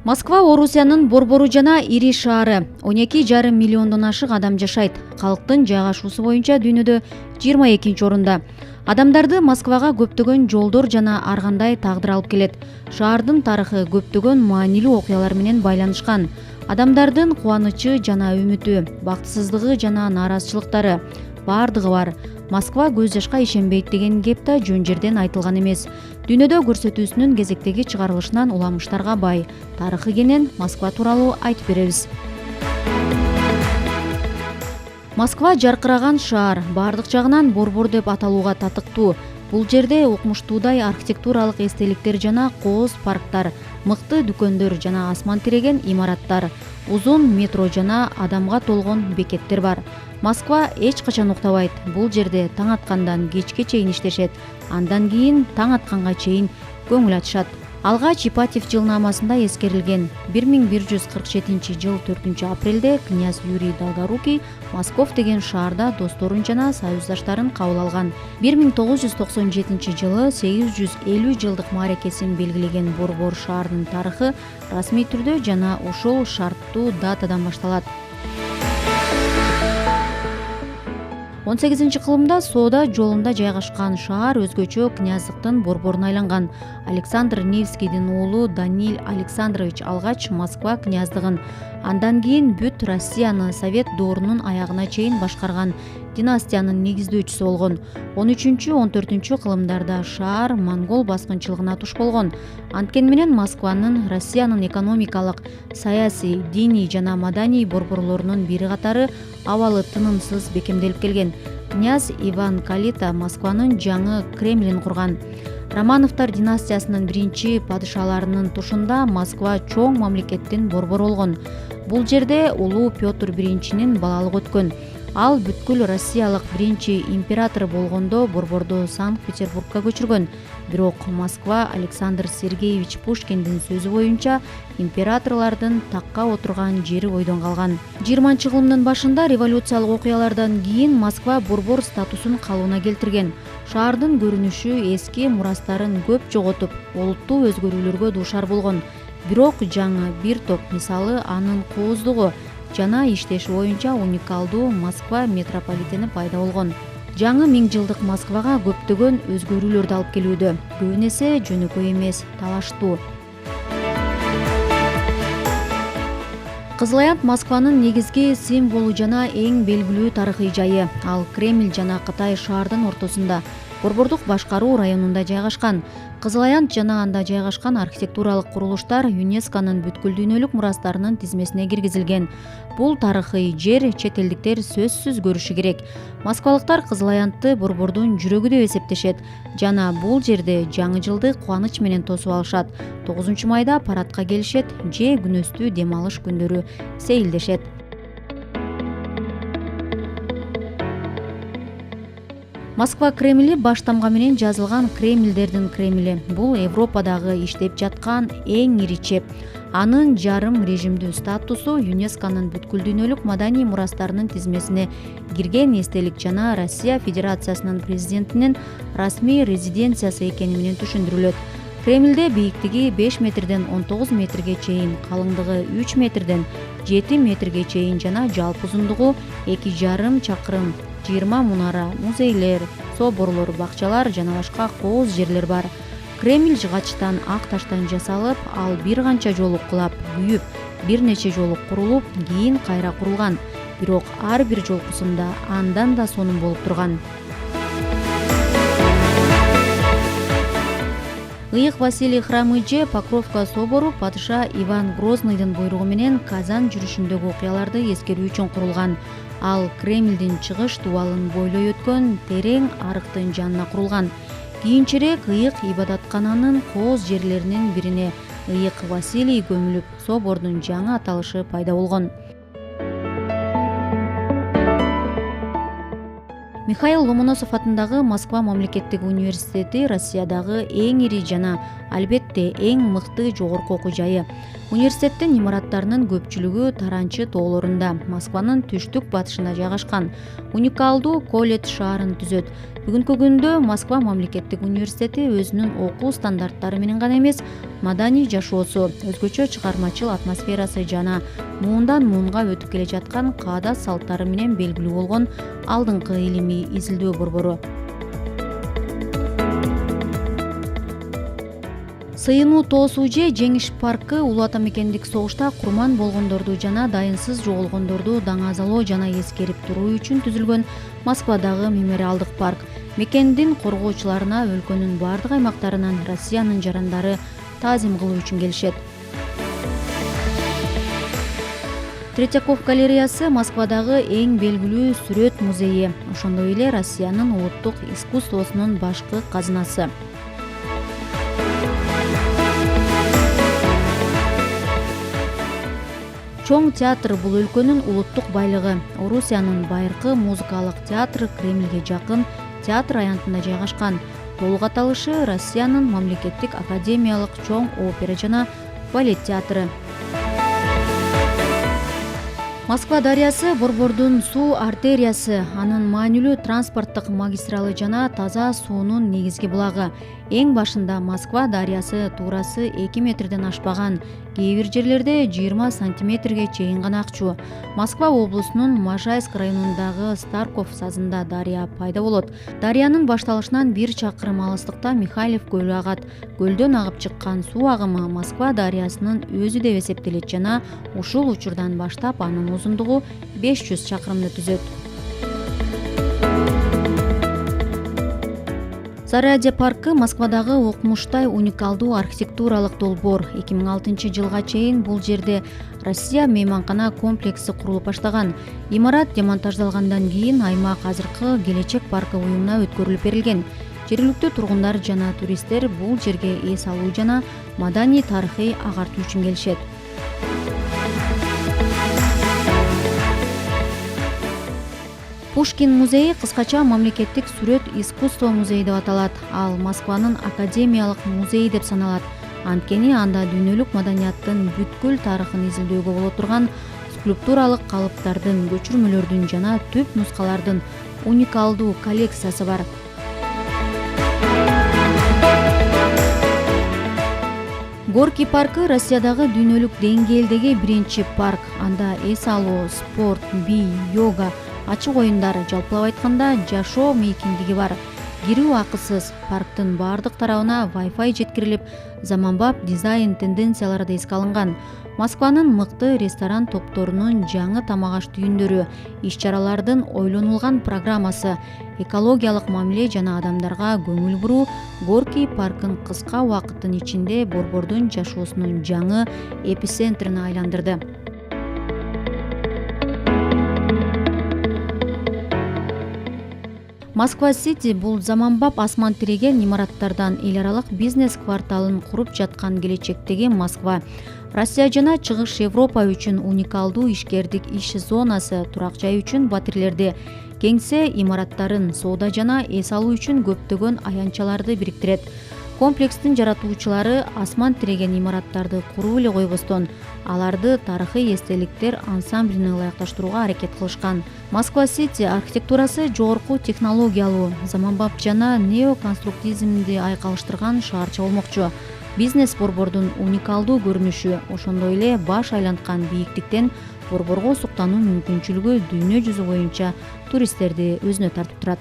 Москва Орусиянын борбору жана ири шаары. 12,5 миллиондон ашык адам жашайт. Калктын жайгашуусу боюнча дүйнөдө 22-орунда. Адамдарды Москвага көптөгөн жолдор жана ар кандай тагдыр алып келет. Шаардын тарыхы көптөгөн маанилүү окуялар менен байланышкан. Адамдардын кубанычы жана үмүтү, бактысыздыгы жана нааразычылыктары бардыгы бар. Москва көз жашка ишенбейт деген кеп да жөн жерден айтылган эмес. Дүйнөдө көрсөтүүсүнүн кезектеги чыгарылышынан уламыштарга бай. Тарыхы кенен Москва тууралуу айтып беребиз. Москва жаркыраган шаар, бардык жагынан борбор деп аталууга татыктуу. Бул жерде укмуштуудай архитектуралык эстеликтер жана кооз парктар, мыкты дүкөндөр жана асман тиреген имараттар, узун метро жана адамга толгон бекеттер бар. Москва эч качан уктабайт. Бул жерде таң аткандан кечке чейин иштешет. Андан кийин таң атканга чейин көңүл ачышат. Алгач Ипатьев жылнаамасында эскерилген 1147 жыл 4 апрелде князь Юрий Долгорукий Москов деген шаарда досторун жана союздаштарын кабыл алган. 1997 жылы 850 жылдык мааракесин белгилеген борбор шаарынын тарыхы расмий түрдө жана ошол шарттуу датадан башталат. 18-кылымда соода жолунда жайгашкан шаар өзгөчө князьдыктын борборуна айланган. Александр Невскийдин уулу Даниил Александрович алгач Москва князьдыгын, андан кийин бүт Россияны Совет доорунун аягына чейин башкарган династиянын негиздөөчүсү болгон. 13-14-кылымдарда шаар монгол баскынчылыгына туш болгон. Анткени менен Москванын Россиянын экономикалык, саясий, диний жана маданий борборлорунун бири катары абалы тынымсыз бекемделип келген. Князь Иван Калита Москванын жаңы Кремлин курган. Романовтар династиясынын биринчи падышаларынын тушунда Москва чоң мамлекеттин борбору болгон. Бул жерде улуу Петр биринчинин балалыгы өткөн. Ал бүткүл Россиялык биринчи император болгондо борборду Санкт-Петербургка көчүргөн. Бирок Москва Александр Сергеевич Пушкиндин сөзү боюнча императорлордун такка отурган жери бойдон калган. 20-кылымдын башында революциялык окуялардан кийин Москва борбор статусун калыбына келтирген. Шаардын көрүнүшү эски мурастарын көп жоготуп, олуттуу өзгөрүүлөргө дуушар болгон. Бирок жаңы бир топ, мисалы анын кооздугу жана иштеши боюнча уникалдуу Москва метрополитени пайда болгон. Жаңы 1000 жылдык Москвага көптөгөн өзгөрүүлөрдү алып келүүдө. Көбүн эсе жөнөкөй эмес, талаштуу. Кызыл Аянт Москванын негизги символу жана эң белгилүү тарыхый жайы. Ал Кремль жана Кытай шаардын ортосунда, борбордук башкаруу районунда жайгашкан. Кызыл Аянт жана анда жайгашкан архитектуралык курулуштар ЮНЕСКОнун бүткүл дүйнөлүк мурастарынын тизмесине киргизилген. Бул тарыхый жер чет элдиктер сөзсүз көрүшү керек. Москвалыктар Кызыл Аянтты борбордун жүрөгү деп эсептешет жана бул жерде жаңы жылды кубаныч менен тосуп алышат. 9-майда парадка келишет, же күнөстүү дем алыш күндөрү сейилдешет. Москва Кремли баш тамга менен жазылган Кремльдердин Кремли. Бул Европадагы иштеп жаткан эң ири чеп. Анын жарым режимдүү статусу ЮНЕСКОнун бүткүл дүйнөлүк маданий мурастарынын тизмесине кирген эстелик жана Россия Федерациясынын президентинин расмий резиденциясы экени менен түшүндүрүлөт. Кремльде бийиктиги 5 метрден 19 метрге чейин, калыңдыгы 3 метрден 7 метрге чейин жана жалпы узундугу 2,5 чакырым 20 мунара, музейлер, соборлор, бакчалар жана башка кооз жерлер бар. Кремль жыгачтан ак таштан жасалып, ал бир канча жолу кулап, күйүп, бир нече жолу курулуп, кийин кайра курулган. Бирок ар бир жолкусунда андан да сонун болуп турган. Ыйык Василий храмы же Покровка собору падыша Иван Грозныйдын буйругу менен Казан жүрүшүндөгү окуяларды эскерүү үчүн курулган. Ал Кремльдин чыгыш дубалын бойлой өткөн терең арыктын жанына курулган. Кийинчерээк Ыйык ибадаткананын кооз жерлеринин бирине Ыйык Василий көмүлүп, собордун жаңы аталышы пайда болгон. Михаил Ломоносов атындагы Москва мамлекеттик университети Россиядагы эң ири жана албетте эң мыкты жогорку окуу жайы. Университеттин имараттарынын көпчүлүгү Таранчы тоолорунда, Москванын түштүк батышында жайгашкан. Уникалдуу колледж шаарын түзөт. Бүгүнкү күндө Москва мамлекеттик университети өзүнүн окуу стандарттары менен гана эмес, маданий жашоосу, өзгөчө чыгармачыл атмосферасы жана муундан муунга өтүп келе жаткан каада салттары менен белгилүү болгон алдыңкы илимий изилдөө борбору. Сыйынуу тоо сужи Жеңиш паркы Улуу Ата мекендик согушта курман болгондорду жана дайынсыз жоголгондорду даңазалоо жана эскерип туруу үчүн түзүлгөн Москвадагы мемориалдык парк. Мекендин коргоочуларына өлкөнүн бардык аймактарынан Россиянын жарандары таазим кылуу үчүн келишет. Третьяков галереясы Москвадагы эң белгилүү сүрөт музейи, ошондой эле Россиянын улуттук искусствосунун башкы казынасы. Чоң театр бул өлкөнүн улуттук байлыгы. Орусиянын байыркы музыкалык театры Кремльге жакын театр аянтында жайгашкан. Толук аталышы Россиянын мамлекеттик академиялык чоң опера жана балет театры. Москва дарыясы борбордун суу артериясы, анын маанилүү транспорттук магистралы жана таза суунун негизги булагы. Эң башында Москва дарыясы туурасы 2 метрден ашпаган, кээ бир жерлерде 20 сантиметрге чейин гана акчу. Москва облусунун Можайск районундагы Старков сазында дарыя пайда болот. Дарыянын башталышынан 1 чакырым алыстыкта Михайлов көлү агат. Көлдөн агып чыккан суу агымы Москва дарыясынын өзү деп эсептелет жана ушул учурдан баштап анын узундугу 500 чакырымды түзөт. Зарядье паркы Москвадагы окмуштай уникалдуу архитектуралык долбоор. 2006 жылга чейин бул жерде Россия мейманкана комплекси курулуп баштаган. Имарат демонтаждалгандан кийин аймак азыркы Келечек паркы уюмуна өткөрүлүп берилген. Жергиликтүү тургундар жана туристтер бул жерге эс алуу жана маданий тарыхый агартуу үчүн келишет. Пушкин музейи кыскача мамлекеттик сүрөт искусство музейи деп аталат. Ал Москванын академиялык музейи деп саналат. Анткени анда дүйнөлүк маданияттын бүткүл тарыхын изилдөөгө боло турган скульптуралык калыптардын, көчүрмөлөрдүн жана түп нускалардын уникалдуу коллекциясы бар. Горький паркы Россиядагы дүйнөлүк деңгээлдеги биринчи парк. Анда эс алуу, спорт, бий, йога, ачык оюндар, жалпылап айтканда жашоо мейкиндиги бар. Кирүү акысыз, парктын бардык тарабына Wi-Fi жеткирилип, заманбап дизайн тенденциялары да эске алынган. Москванын мыкты ресторан топторунун жаңы тамак аш түйүндөрү, иш-чаралардын ойлонулган программасы, экологиялык мамиле жана адамдарга көңүл буруу Горький паркын кыска убакыттын ичинде борбордун жашоосунун жаңы эпицентрине айландырды. Москва-Сити бул заманбап асман тиреген имараттардан эл аралык бизнес кварталын куруп жаткан келечектеги Москва. Россия жана Чыгыш Европа үчүн уникалдуу ишкердик иш зонасы, турак жай үчүн батирлерди, кеңсе имараттарын, соода жана эс алуу үчүн көптөгөн аянтчаларды бириктирет. Комплекстин жаратуучулары асман тиреген имараттарды куруу эле койбостон, аларды тарыхый эстеликтер ансамблине ылайыкташтырууга аракет кылышкан. Москва-Сити архитектурасы жогорку технологиялуу, заманбап жана неоконструктивизмди айкалыштырган шаарча болмокчу. Бизнес борбордун уникалдуу көрүнүшү, ошондой эле баш айланткан бийиктиктен борборго суктануу мүмкүнчүлүгү дүйнө жүзү боюнча туристтерди өзүнө тартып турат.